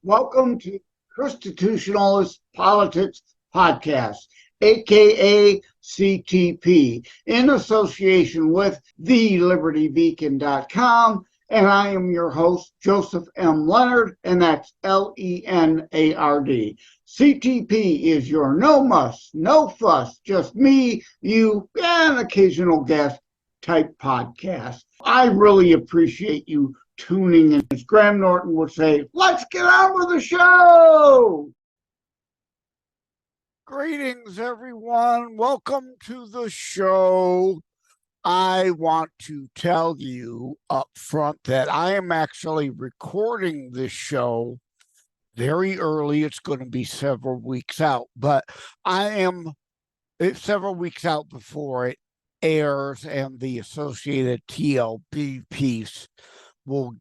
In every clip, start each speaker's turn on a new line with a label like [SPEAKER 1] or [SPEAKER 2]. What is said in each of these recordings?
[SPEAKER 1] Welcome to ChristiTutionalist Politics Podcast, aka CTP, in association with thelibertybeacon.com. And I am your host, Joseph M. Leonard, and that's Lenard. CTP is your no muss, no fuss, just me, you, and occasional guest type podcast. I really appreciate you tuning in. As Graham Norton would say, let's get on with the show.
[SPEAKER 2] Greetings, everyone. Welcome to the show. I want to tell you up front that I am actually recording this show very early. It's going to be several weeks out, but it's several weeks out before it airs, and the associated TLB piece will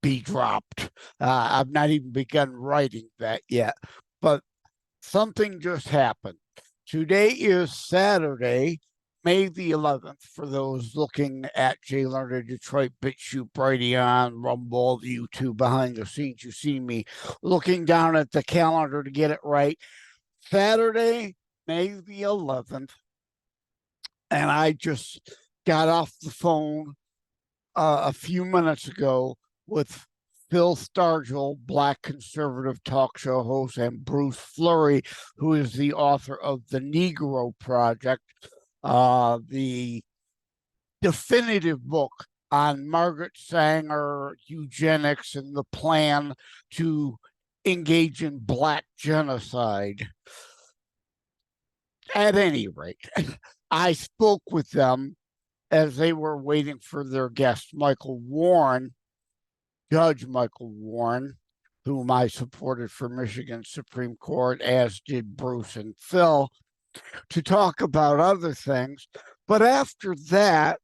[SPEAKER 2] be dropped. I've not even begun writing that yet, but something just happened. Today is Saturday, May the 11th. For those looking at Jay Lerner Detroit, BitChute, Brighteon, Rumble, YouTube behind the scenes, you see me looking down at the calendar to get it right. Saturday, May the 11th, and I just got off the phone a few minutes ago with Phil Stargell, Black conservative talk show host, and Bruce Fleury, who is the author of The Negro Project, the definitive book on Margaret Sanger, eugenics, and the plan to engage in Black genocide. At any rate, I spoke with them as they were waiting for their guest, Michael Warren, Judge Michael Warren, whom I supported for Michigan Supreme Court, as did Bruce and Phil, to talk about other things. But after that,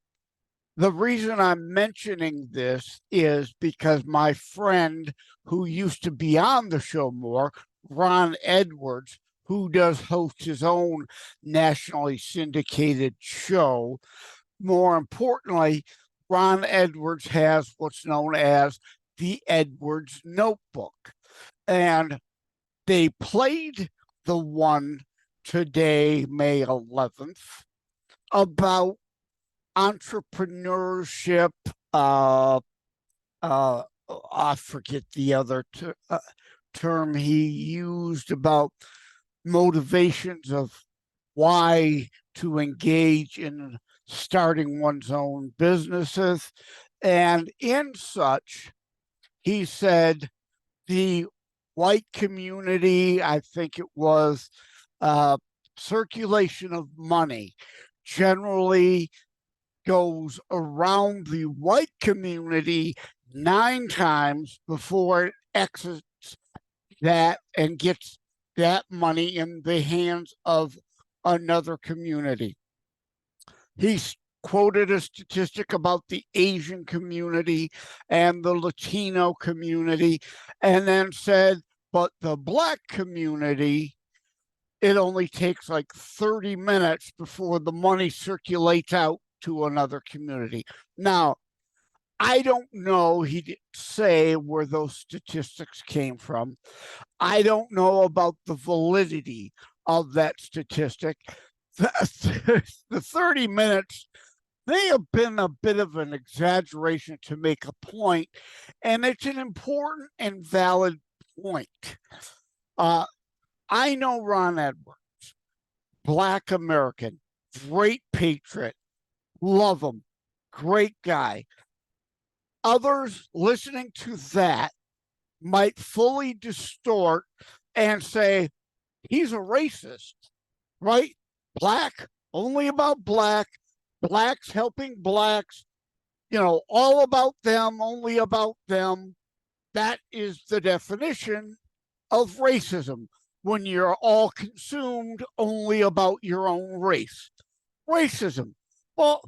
[SPEAKER 2] the reason I'm mentioning this is because my friend who used to be on the show more, Ron Edwards, who does host his own nationally syndicated show. More importantly, Ron Edwards has what's known as the Edwards Notebook. And they played the one today, May 11th, about entrepreneurship. I forget the other term he used, about motivations of why to engage in starting one's own businesses. And in such, he said the white community, I think it was, circulation of money generally goes around the white community 9 times before it exits that and gets that money in the hands of another community. He's quoted a statistic about the Asian community and the Latino community, and then said, but the Black community, it only takes like 30 minutes before the money circulates out to another community. Now, I don't know, he didn't say where those statistics came from. I don't know about the validity of that statistic. The 30 minutes may have been a bit of an exaggeration to make a point, and it's an important and valid point. I know Ron Edwards, Black American, great patriot, love him, great guy. Others listening to that might fully distort and say, he's a racist, right? Black, only about Black, Blacks helping Blacks, all about them, only about them. That is the definition of racism, when you're all consumed only about your own race. Racism. Well,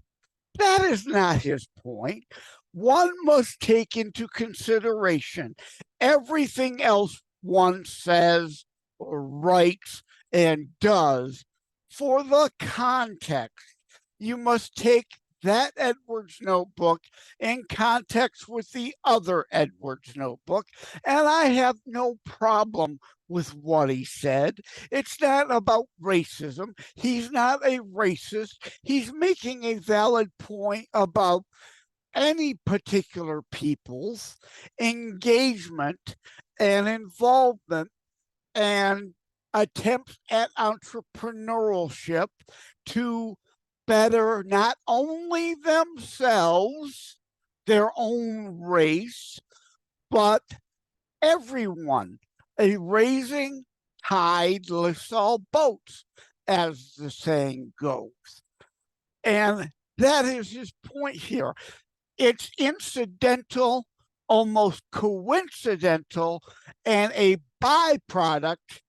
[SPEAKER 2] that is not his point. One must take into consideration everything else one says or writes and does for the context. You must take that Edwards notebook in context with the other Edwards notebook, and I have no problem with what he said. It's not about racism. He's not a racist. He's making a valid point about any particular people's engagement and involvement and attempts at entrepreneurship to better not only themselves, their own race, but everyone. A raising tide lifts all boats, as the saying goes. And that is his point here. It's incidental, almost coincidental, and a byproduct.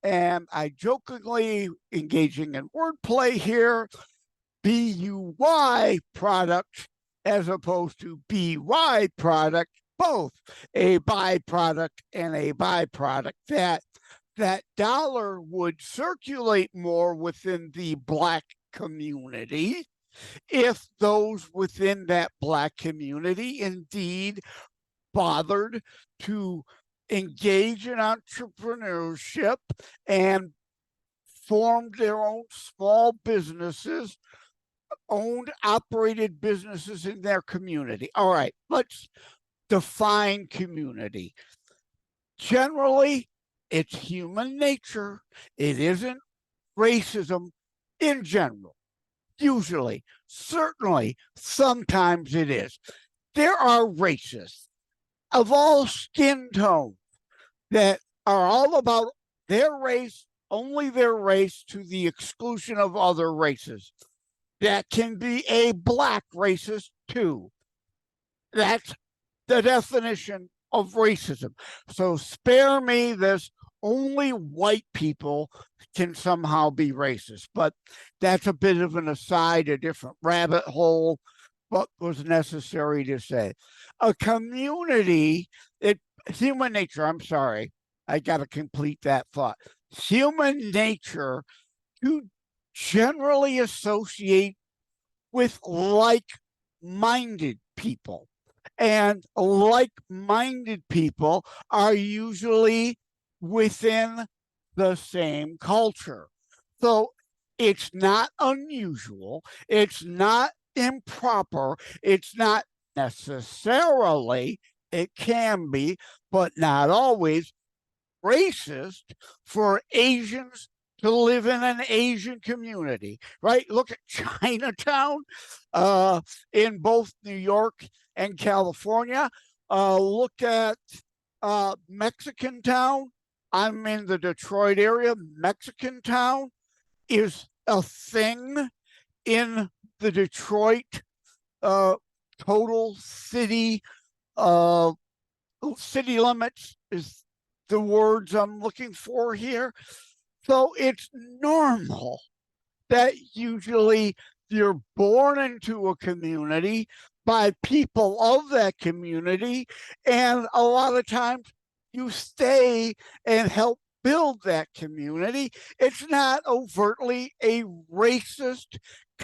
[SPEAKER 2] And I jokingly engaging in wordplay here, BUY product as opposed to BY product, both a byproduct and a byproduct. That dollar would circulate more within the Black community if those within that Black community indeed bothered to engage in entrepreneurship and formed their own small businesses, owned, operated businesses in their community. All right, let's define community. Generally, it's human nature. It isn't racism in general. Usually, certainly, sometimes it is. There are racists of all skin tones that are all about their race, only their race, to the exclusion of other races. That can be a Black racist too. That's the definition of racism. So spare me this only white people can somehow be racist. But that's a bit of an aside, a different rabbit hole, but was necessary to say. A community, human nature, I'm sorry, I got to complete that thought. Human nature to generally associate with like-minded people. And like-minded people are usually within the same culture. So it's not unusual, it's not improper, it's not necessarily, it can be, but not always, racist for Asians to live in an Asian community, right? Look at Chinatown in both New York and California. Look at Mexican Town. I'm in the Detroit area. Mexican Town is a thing in the Detroit total city city limits is the words I'm looking for here. So it's normal that usually you're born into a community by people of that community, and a lot of times you stay and help build that community. It's not overtly a racist,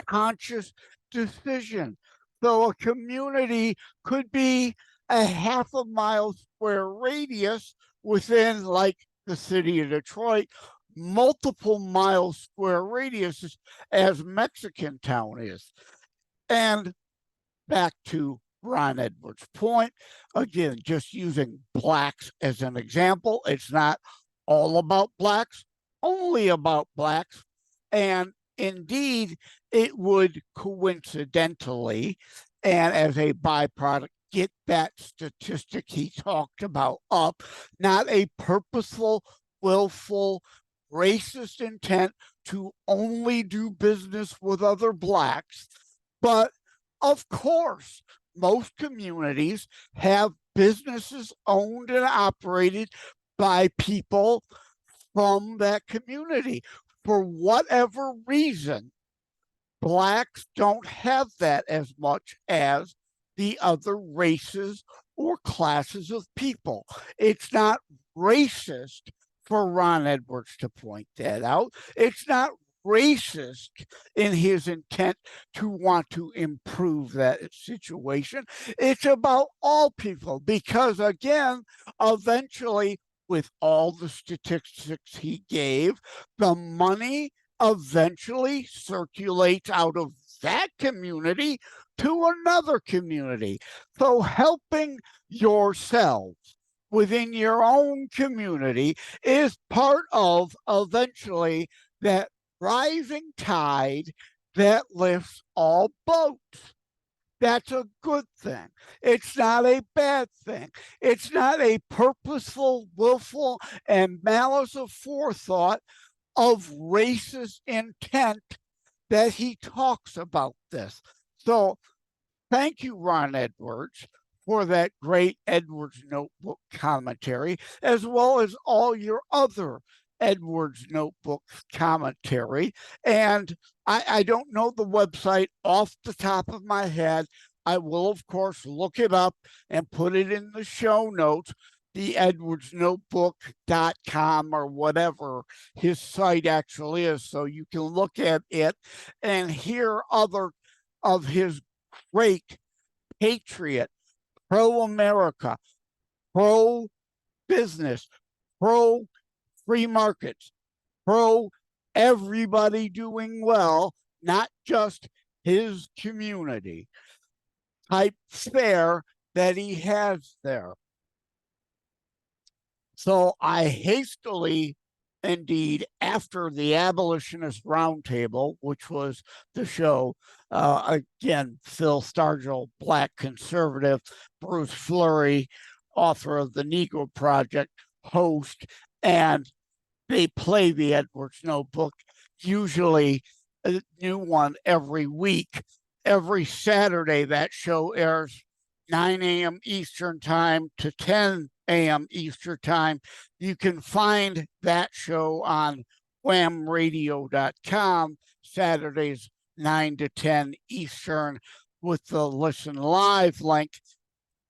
[SPEAKER 2] conscious decision. So a community could be a half a mile square radius within, like, the city of Detroit, multiple mile square radiuses as Mexican Town is. And back to Ron Edwards' point, again, just using Blacks as an example, it's not all about Blacks, only about Blacks. And indeed, it would coincidentally, and as a byproduct, get that statistic he talked about up, not a purposeful, willful, racist intent to only do business with other Blacks. But of course, most communities have businesses owned and operated by people from that community. For whatever reason, Blacks don't have that as much as the other races or classes of people. It's not racist for Ron Edwards to point that out. It's not racist in his intent to want to improve that situation. It's about all people because, again, eventually, with all the statistics he gave, the money eventually circulates out of that community to another community. So helping yourselves within your own community is part of eventually that rising tide that lifts all boats. That's a good thing. It's not a bad thing. It's not a purposeful, willful, and malice of forethought of racist intent that he talks about this. So thank you, Ron Edwards, for that great Edwards Notebook commentary, as well as all your other Edwards Notebook commentary. And I don't know the website off the top of my head. I will, of course, look it up and put it in the show notes, the edwardsnotebook.com or whatever his site actually is, so you can look at it and hear other of his great patriot, pro-America, pro-business, pro-free markets, pro-everybody doing well, not just his community type fare that he has there. So I hastily, indeed, after the Abolitionist Roundtable, which was the show, again, Phil Stargell, Black conservative, Bruce Fleury, author of the Negro Project, host, and they play the Edwards Notebook, usually a new one every week. Every Saturday, that show airs 9 a.m. Eastern Time to 10 a.m. Eastern Time. You can find that show on whamradio.com, Saturdays 9 to 10 Eastern, with the Listen Live link.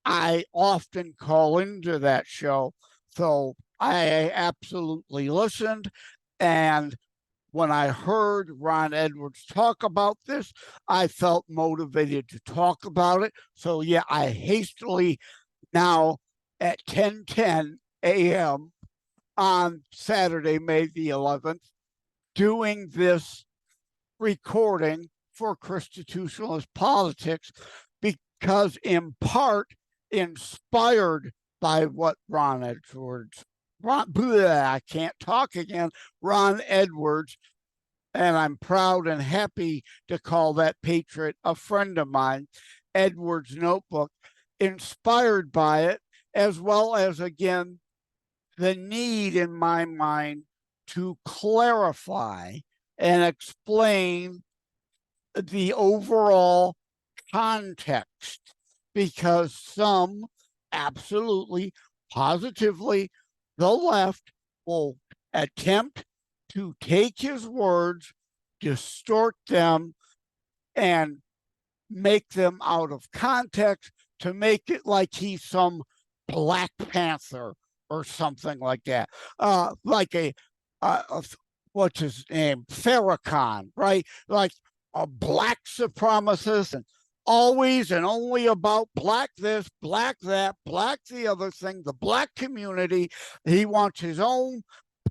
[SPEAKER 2] I often call into that show, so I absolutely listened. And when I heard Ron Edwards talk about this, I felt motivated to talk about it. So yeah, I hastily now at 10:10 a.m. on Saturday, May the 11th, doing this recording for ChristiTutionalist Politics, because in part inspired by what Ron Edwards, I can't talk again, Ron Edwards, and I'm proud and happy to call that patriot a friend of mine, Edwards Notebook, inspired by it, as well as, again, the need in my mind to clarify and explain the overall context, because some absolutely, positively, the left will attempt to take his words, distort them, and make them out of context to make it like he's some Black Panther or something like that. Like what's his name? Farrakhan, right? Like a Black supremacist and always and only about Black this, Black that, Black the other thing, the Black community. He wants his own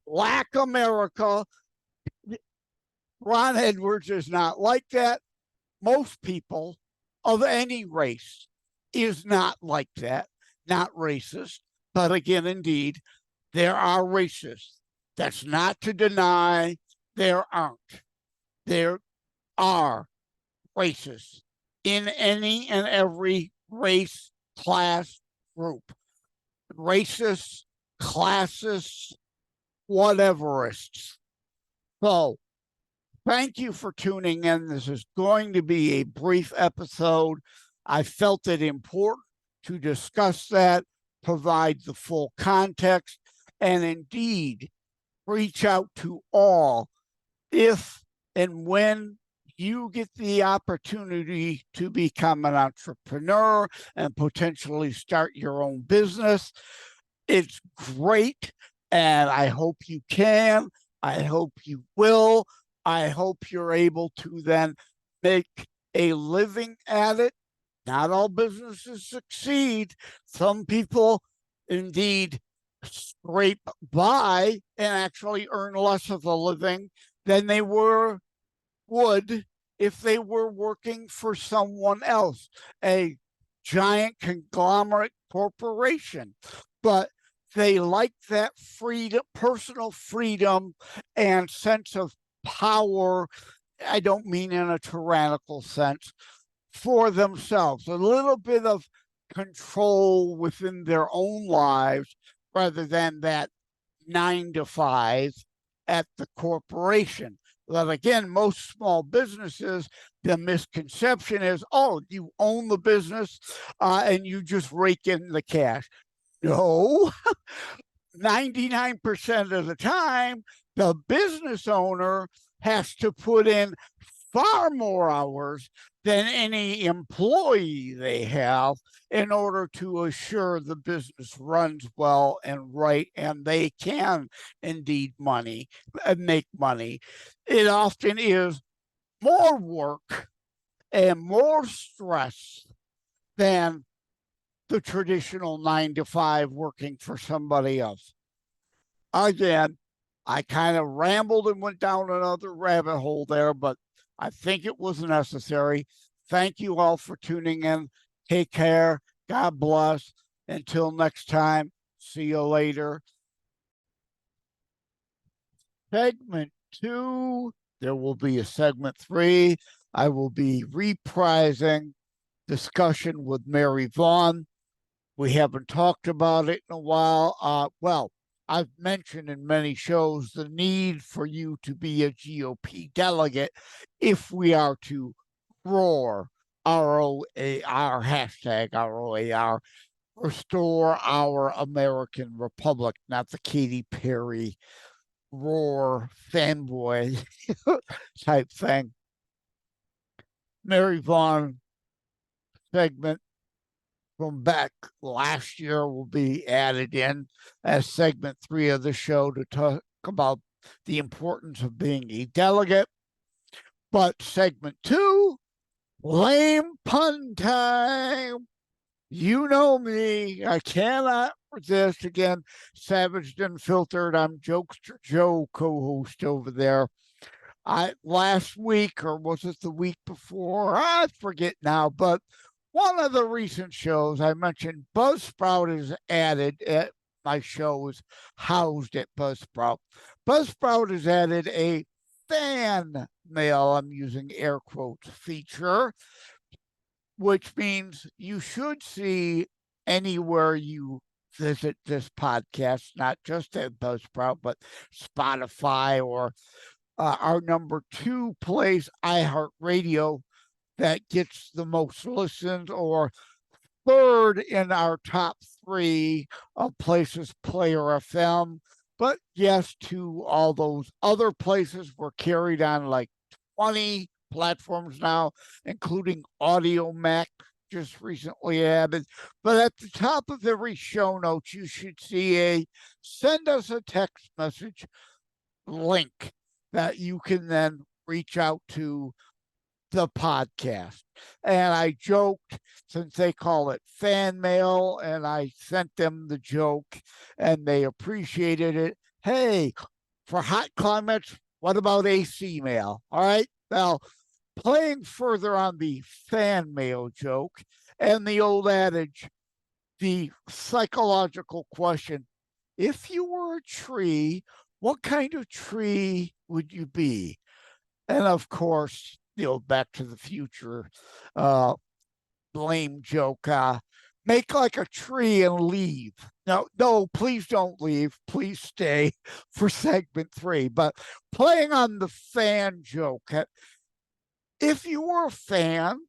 [SPEAKER 2] Black America. Ron Edwards is not like that. Most people of any race is not like that, not racist. But again, indeed, there are racists. That's not to deny there aren't. There are racists in any and every race, class, group. Racists, classists, whateverists. So, thank you for tuning in. This is going to be a brief episode. I felt it important to discuss that, provide the full context, and indeed reach out to all if and when you get the opportunity to become an entrepreneur and potentially start your own business. It's great, and I hope you can. I hope you will. I hope you're able to then make a living at it. Not all businesses succeed. Some people indeed scrape by and actually earn less of a living than they would if they were working for someone else, a giant conglomerate corporation. But they like that freedom, personal freedom, and sense of power. I don't mean in a tyrannical sense, for themselves, a little bit of control within their own lives rather than that 9 to 5 at the corporation. But again, most small businesses, the misconception is, oh, you own the business and you just rake in the cash. No, 99% of the time, the business owner has to put in far more hours than any employee they have in order to assure the business runs well and right, and they can indeed make money. It often is more work and more stress than the traditional 9 to 5 working for somebody else. Again, I kind of rambled and went down another rabbit hole there, but I think it was necessary. Thank you all for tuning in. Take care. God bless. Until next time, see you later. Segment 2, there will be a segment 3. I will be reprising discussion with Mary Vaughn. We haven't talked about it in a while. Well, I've mentioned in many shows the need for you to be a GOP delegate if we are to roar, ROAR, hashtag ROAR, restore our American Republic, not the Katy Perry roar fanboy type thing. Mary Vaughn segment from back last year will be added in as segment 3 of the show to talk about the importance of being a delegate. But segment 2, lame pun time. You know me. I cannot resist. Again, Savaged and Filtered. I'm Jokester Joe, co-host over there. Last week, or was it the week before? I forget now, but one of the recent shows I mentioned, Buzzsprout is added. My show is housed at Buzzsprout. Buzzsprout has added a fan mail, I'm using air quotes, feature, which means you should see anywhere you visit this podcast, not just at Buzzsprout, but Spotify or our number 2 place, iHeartRadio, that gets the most listens, or third in our top 3 of places, Player FM. But yes, to all those other places, we're carried on like 20 platforms now, including Audio Mac, just recently added. But at the top of every show notes, you should see a send us a text message link that you can then reach out to the podcast. And I joked, since they call it fan mail, and I sent them the joke and they appreciated it. Hey, for hot climates, what about AC mail? All right. Now, playing further on the fan mail joke and the old adage, the psychological question, if you were a tree, what kind of tree would you be? And of course, Back to the Future blame joke, make like a tree and leave. No, please don't leave. Please stay for segment 3. But playing on the fan joke, if you were a fan,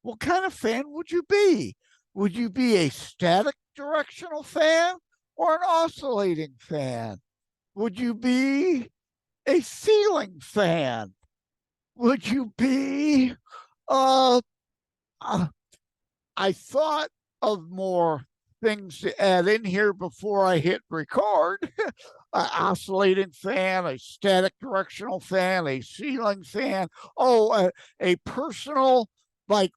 [SPEAKER 2] what kind of fan would you be? Would you be a static directional fan or an oscillating fan? Would you be a ceiling fan? Would you be, I thought of more things to add in here before I hit record. An oscillating fan, a static directional fan, a ceiling fan, a personal, like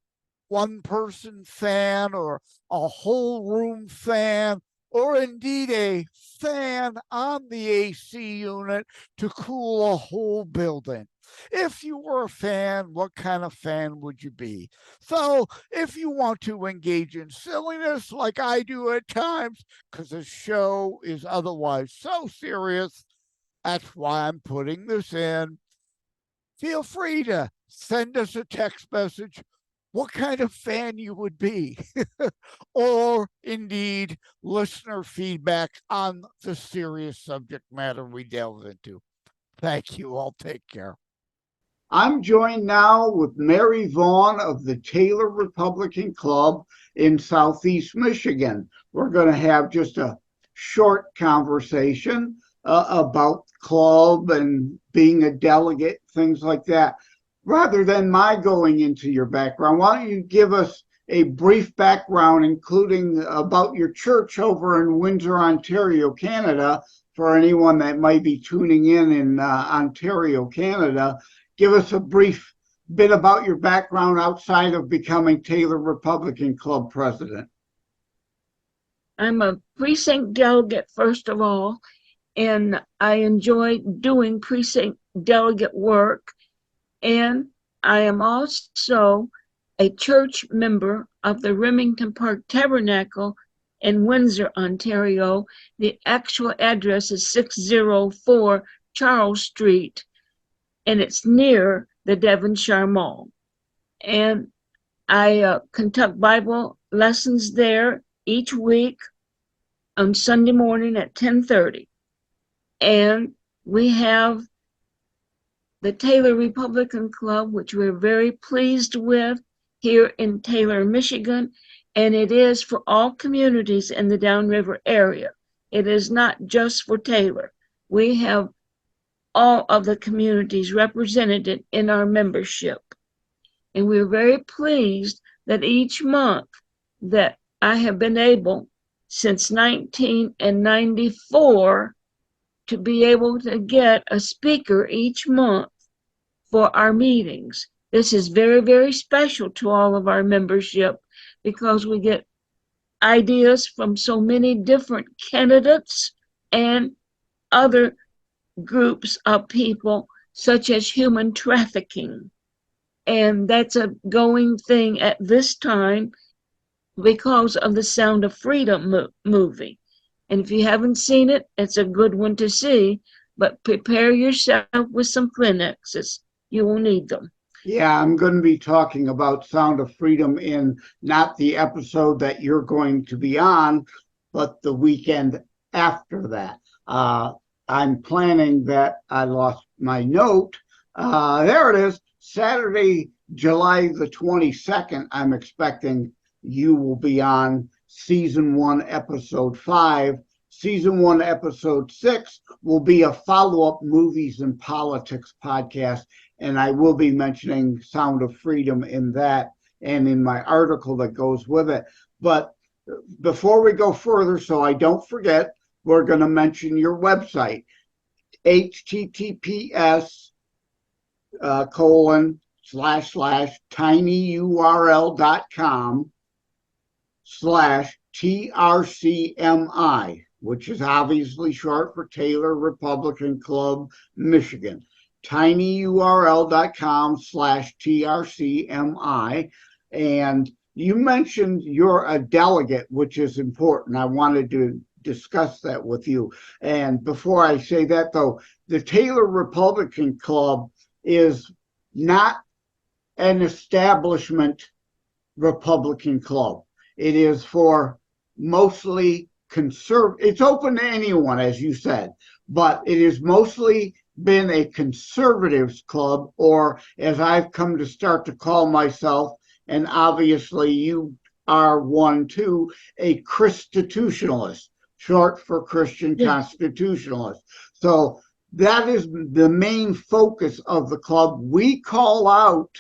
[SPEAKER 2] one-person fan or a whole room fan, or indeed a fan on the AC unit to cool a whole building. If you were a fan, what kind of fan would you be? So if you want to engage in silliness like I do at times, because the show is otherwise so serious, that's why I'm putting this in. Feel free to send us a text message what kind of fan you would be, or indeed listener feedback on the serious subject matter we delve into. Thank you. All take care.
[SPEAKER 1] I'm joined now with Mary Vaughn of the Taylor Republican Club in Southeast Michigan. We're going to have just a short conversation about the club and being a delegate, things like that. Rather than my going into your background, why don't you give us a brief background, including about your church over in Windsor, Ontario, Canada, for anyone that might be tuning in Ontario, Canada. Give us a brief bit about your background outside of becoming Taylor Republican Club president.
[SPEAKER 3] I'm a precinct delegate, first of all, and I enjoy doing precinct delegate work. And I am also a church member of the Remington Park Tabernacle in Windsor, Ontario. The actual address is 604 Charles Street, and it's near the Devonshire Mall. And I conduct Bible lessons there each week on Sunday morning at 10:30. And we have the Taylor Republican Club, which we're very pleased with here in Taylor, Michigan, and it is for all communities in the Downriver area. It is not just for Taylor. We have all of the communities represented in our membership. And we're very pleased that each month that I have been able, since 1994, to be able to get a speaker each month for our meetings. This is very, very special to all of our membership because we get ideas from so many different candidates and other groups of people, such as human trafficking. And that's a going thing at this time because of the Sound of Freedom movie. And if you haven't seen it, it's a good one to see, but prepare yourself with some Kleenexes. You will need them.
[SPEAKER 1] Yeah, I'm going to be talking about Sound of Freedom in not the episode that you're going to be on, but the weekend after that. I'm planning that. I lost my note. There it is. Saturday, July the 22nd, I'm expecting you will be on Season 1, Episode 5. Season 1, Episode 6 will be a follow-up movies and politics podcast, and I will be mentioning Sound of Freedom in that and in my article that goes with it. But before we go further, so I don't forget, we're going to mention your website, https://tinyurl.com/TRCMI, which is obviously short for Taylor Republican Club, Michigan. tinyurl.com/TRCMI. And you mentioned you're a delegate, which is important. I wanted to discuss that with you. And before I say that, though, the Taylor Republican Club is not an establishment Republican club. It is for mostly conservative. It's open to anyone, as you said, but it has mostly been a conservatives club, or as I've come to start to call myself, and obviously you are one too, a ChristiTutionalist, short for Christian Constitutionalist. So that is the main focus of the club. We call out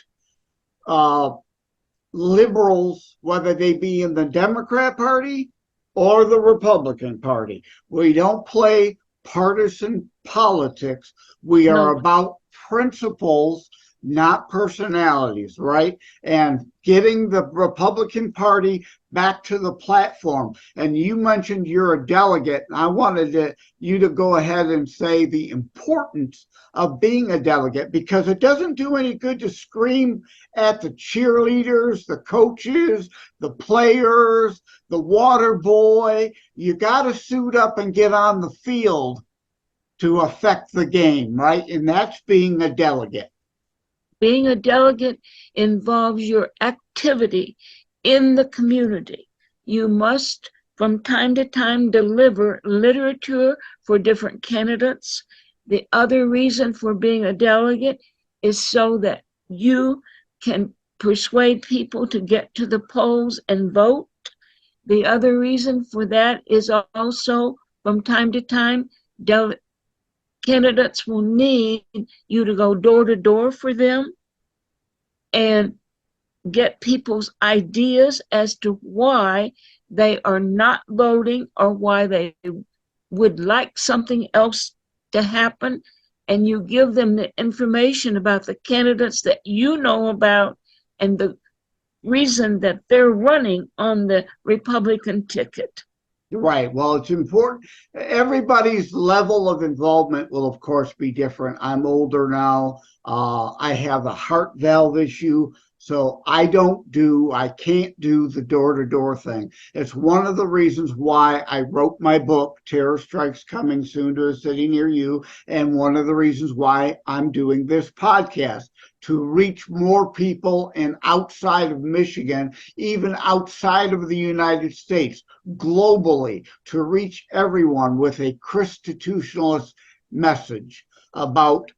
[SPEAKER 1] liberals, whether they be in the Democrat Party or the Republican Party. We don't play partisan politics. We are
[SPEAKER 3] No.
[SPEAKER 1] about principles, not personalities, right? And getting the Republican Party back to the platform. And you mentioned you're a delegate, and I wanted you to go ahead and say the importance of being a delegate, because it doesn't do any good to scream at the cheerleaders, the coaches, the players, the water boy. You got to suit up and get on the field to affect the game, right? And that's being a delegate.
[SPEAKER 3] Being a delegate involves your activity in the community. You must, from time to time, deliver literature for different candidates. The other reason for being a delegate is so that you can persuade people to get to the polls and vote. The other reason for that is also, from time to time, candidates will need you to go door to door for them and get people's ideas as to why they are not voting or why they would like something else to happen. And you give them the information about the candidates that you know about and the reason that they're running on the Republican ticket.
[SPEAKER 1] Right. Well, it's important. Everybody's level of involvement will, of course, be different. I'm older now. I have a heart valve issue, so I can't do the door-to-door thing. It's one of the reasons why I wrote my book, Terror Strikes Coming Soon to a City Near You, and one of the reasons why I'm doing this podcast, to reach more people and outside of Michigan, even outside of the United States, globally, to reach everyone with a ChristiTutionalist message about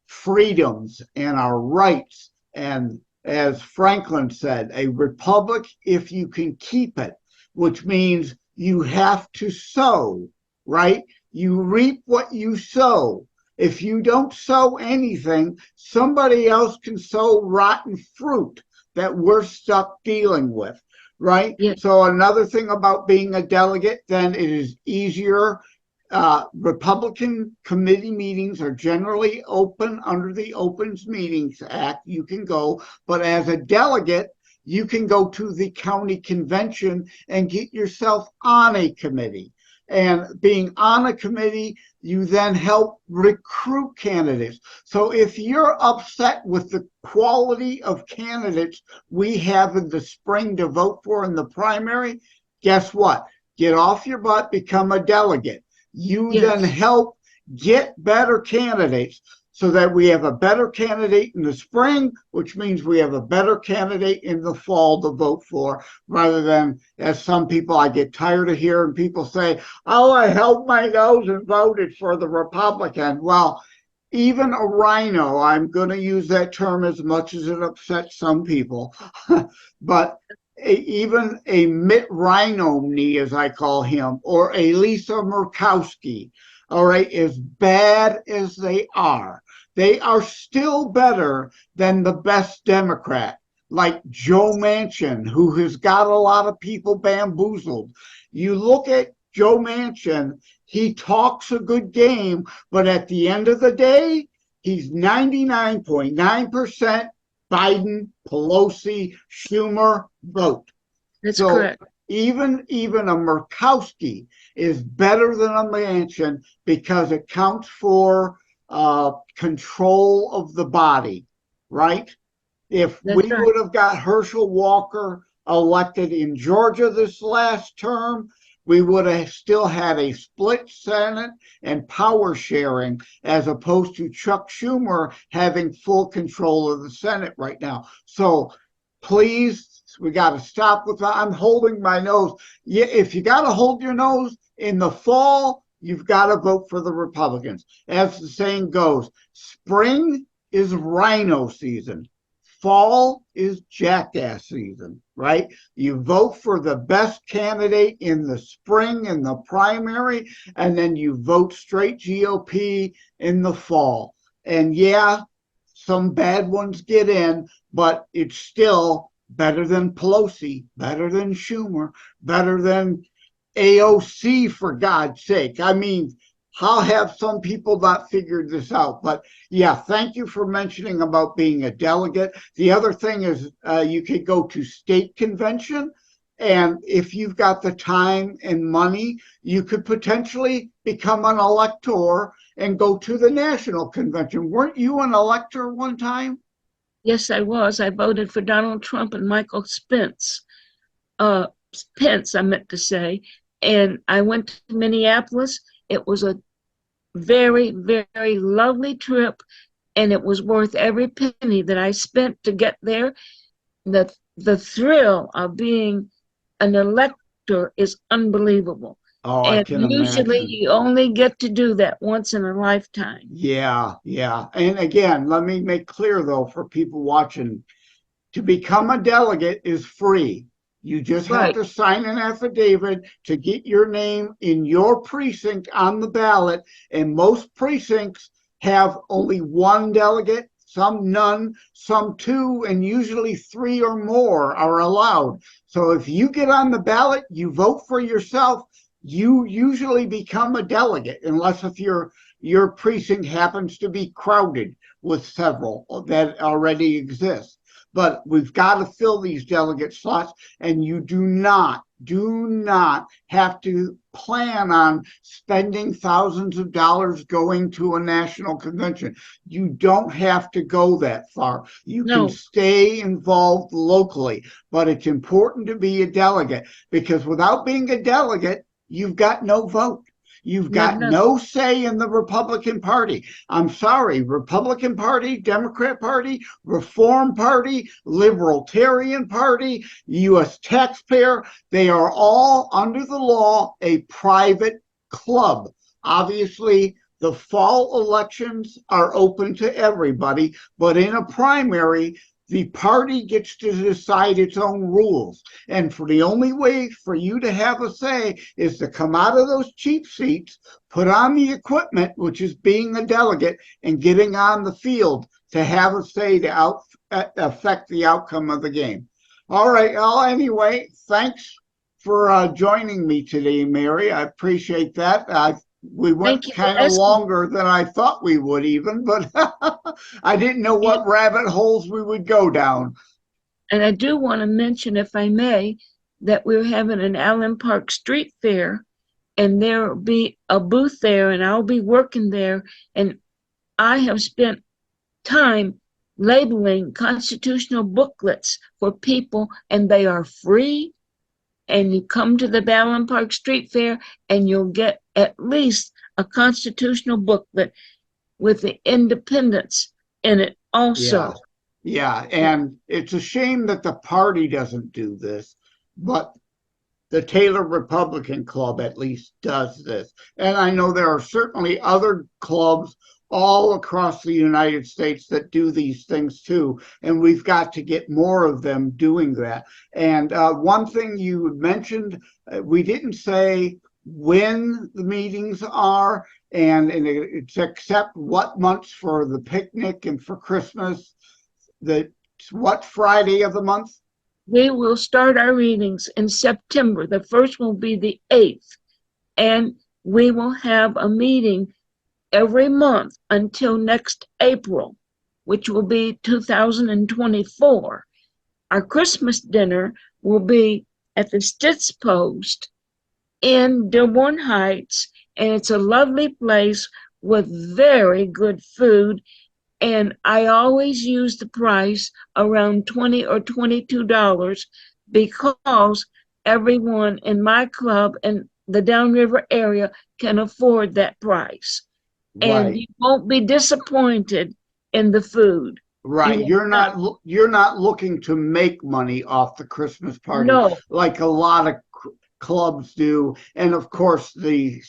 [SPEAKER 1] freedoms and our rights. And as Franklin said, a republic if you can keep it, which means you have to sow, right? You reap what you sow. If you don't sow anything, somebody else can sow rotten fruit that we're stuck dealing with, right?
[SPEAKER 3] Yes.
[SPEAKER 1] So another thing about being a delegate, then it is easier. Republican committee meetings are generally open under the Opens Meetings Act. You can go, but as a delegate, you can go to the county convention and get yourself on a committee. And being on a committee, you then help recruit candidates. So if you're upset with the quality of candidates we have in the spring to vote for in the primary, guess what? Get off your butt, become a delegate. You then help get better candidates so that we have a better candidate in the spring, which means we have a better candidate in the fall to vote for, rather than, as some people, I get tired of hearing people say, oh, I held my nose and voted for the Republican. Well, even a rhino, I'm going to use that term as much as it upsets some people, but even a Mitt Romney, as I call him, or a Lisa Murkowski, all right, as bad as they are still better than the best Democrat, like Joe Manchin, who has got a lot of people bamboozled. You look at Joe Manchin, he talks a good game, but at the end of the day, he's 99.9% Biden, Pelosi, Schumer vote.
[SPEAKER 3] That's correct.
[SPEAKER 1] Even a Murkowski is better than a Manchin because it counts for control of the body, right? If we would have got Herschel Walker elected in Georgia this last term, we would have still had a split Senate and power sharing, as opposed to Chuck Schumer having full control of the Senate right now. So please, we got to stop with that. I'm holding my nose. Yeah, if you got to hold your nose in the fall, you've got to vote for the Republicans. As the saying goes, spring is rhino season. Fall is jackass season, right? You vote for the best candidate in the spring in the primary, and then you vote straight GOP in the fall. And yeah, some bad ones get in, but it's still better than Pelosi, better than Schumer, better than AOC, for God's sake. I mean, how have some people not figured this out? But yeah, thank you for mentioning about being a delegate. The other thing is you could go to state convention, and if you've got the time and money, you could potentially become an elector and go to the national convention. Weren't you an elector one time?
[SPEAKER 3] Yes, I was. I voted for Donald Trump and Michael Spence. Pence, I meant to say. And I went to Minneapolis. It was a very, very lovely trip, and it was worth every penny that I spent to get there. The thrill of being an elector is unbelievable.
[SPEAKER 1] Oh, I
[SPEAKER 3] And
[SPEAKER 1] can
[SPEAKER 3] usually
[SPEAKER 1] imagine.
[SPEAKER 3] you only get to do that once in a lifetime.
[SPEAKER 1] Yeah, yeah. And again, let me make clear though, for people watching, to become a delegate is free. You just have
[SPEAKER 3] Right.
[SPEAKER 1] to sign an affidavit to get your name in your precinct on the ballot. And most precincts have only one delegate, some none, some two, and usually three or more are allowed. So if you get on the ballot, you vote for yourself, you usually become a delegate, unless if your precinct happens to be crowded with several that already exist. But we've got to fill these delegate slots, and you do not have to plan on spending thousands of dollars going to a national convention. You don't have to go that far. You can
[SPEAKER 3] No,
[SPEAKER 1] stay involved locally, but it's important to be a delegate, because without being a delegate, you've got no vote. You've
[SPEAKER 3] you have
[SPEAKER 1] got
[SPEAKER 3] nothing.
[SPEAKER 1] no say in the Republican Party. I'm sorry, Republican Party, Democrat Party, Reform Party, Libertarian Party, U.S. taxpayer, they are all under the law a private club. Obviously, the fall elections are open to everybody, but in a primary, the party gets to decide its own rules. And for the only way for you to have a say is to come out of those cheap seats, put on the equipment, which is being a delegate, and getting on the field to have a say to affect the outcome of the game. All right. Well, anyway, thanks for joining me today, Mary. I appreciate that. We went
[SPEAKER 3] Thank you for
[SPEAKER 1] kind of
[SPEAKER 3] asking.
[SPEAKER 1] longer than I thought we would even, but I didn't know what rabbit holes we would go down.
[SPEAKER 3] And I do want to mention, if I may, that we're having an Allen Park Street Fair, and there will be a booth there, and I'll be working there. And I have spent time labeling constitutional booklets for people, and they are free. And you come to the Allen Park Street Fair, and you'll get at least a constitutional booklet with the independence in it also.
[SPEAKER 1] Yeah. Yeah. And it's a shame that the party doesn't do this, but the Taylor Republican Club at least does this. And I know there are certainly other clubs all across the United States that do these things too. And we've got to get more of them doing that. And one thing you mentioned, we didn't say when the meetings are, and it's except what months for the picnic and for Christmas, what Friday of the month?
[SPEAKER 3] We will start our readings in September. The first will be the 8th. And we will have a meeting every month until next April, which will be 2024. Our Christmas dinner will be at the Stitz Post in Dearborn Heights, and it's a lovely place with very good food. And I always use the price around $20 or $22 because everyone in my club and the Downriver area can afford that price. And
[SPEAKER 1] Right.
[SPEAKER 3] you won't be disappointed in the food.
[SPEAKER 1] Right. You're not looking to make money off the Christmas party
[SPEAKER 3] No,
[SPEAKER 1] like a lot of clubs do. And of course, the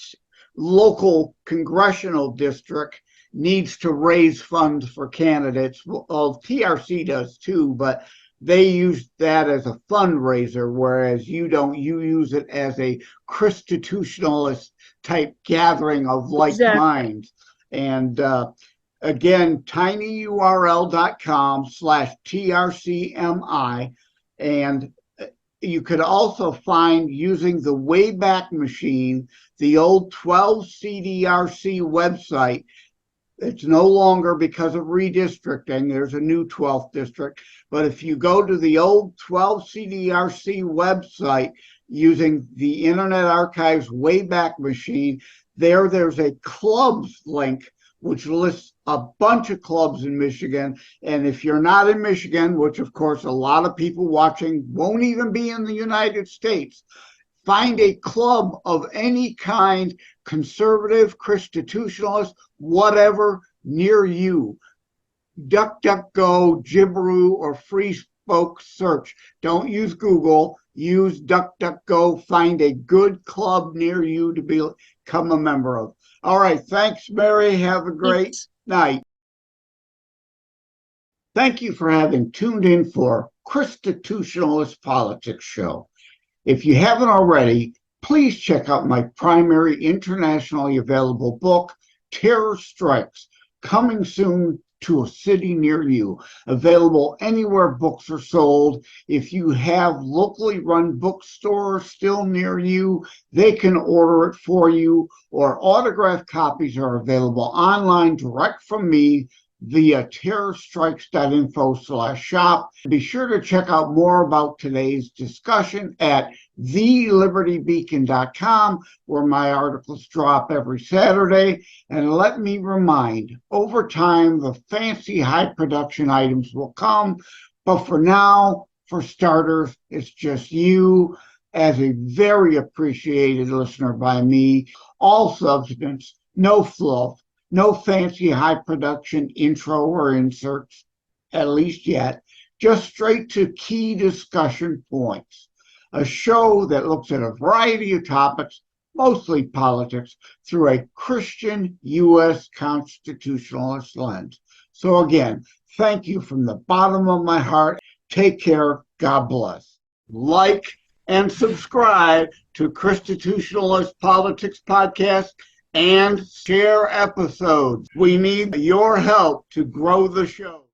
[SPEAKER 1] local congressional district needs to raise funds for candidates. Well, TRC does too, but they use that as a fundraiser, whereas you don't. You use it as a ChristiTutionalist type gathering of like
[SPEAKER 3] exactly.
[SPEAKER 1] minds. And again, tinyurl.com/TRCMI. And you could also find, using the Wayback Machine, the old 12 CDRC website. It's no longer, because of redistricting, there's a new 12th district. But if you go to the old 12 CDRC website using the Internet Archive's Wayback Machine, there's a clubs link which lists a bunch of clubs in Michigan. And if you're not in Michigan, which of course a lot of people watching won't even be in the United States, find a club of any kind, conservative, ChristiTutionalist, whatever, near you. DuckDuckGo, Jibberoo, or FreeSpoke search. Don't use Google. Use DuckDuckGo. Find a good club near you to become a member of. All right. Thanks, Mary. Have a great night. Thank you for having tuned in for ChristiTutionalist Politics Show. If you haven't already, please check out my primary internationally available book, Terror Strikes, coming soon to a city near you. Available anywhere books are sold. If you have locally run bookstores still near you, they can order it for you, or autographed copies are available online direct from me via terrorstrikes.info/shop. Be sure to check out more about today's discussion at thelibertybeacon.com, where my articles drop every Saturday. And let me remind, over time, the fancy high production items will come. But for now, for starters, it's just you as a very appreciated listener by me. All substance, no fluff. No fancy high production intro or inserts, at least yet, just straight to key discussion points. A show that looks at a variety of topics, mostly politics, through a Christian U.S. constitutionalist lens. So again, thank you from the bottom of my heart. Take care. God bless. Like and subscribe to ChristiTutionalist Politics Podcast and share episodes. We need your help to grow the show.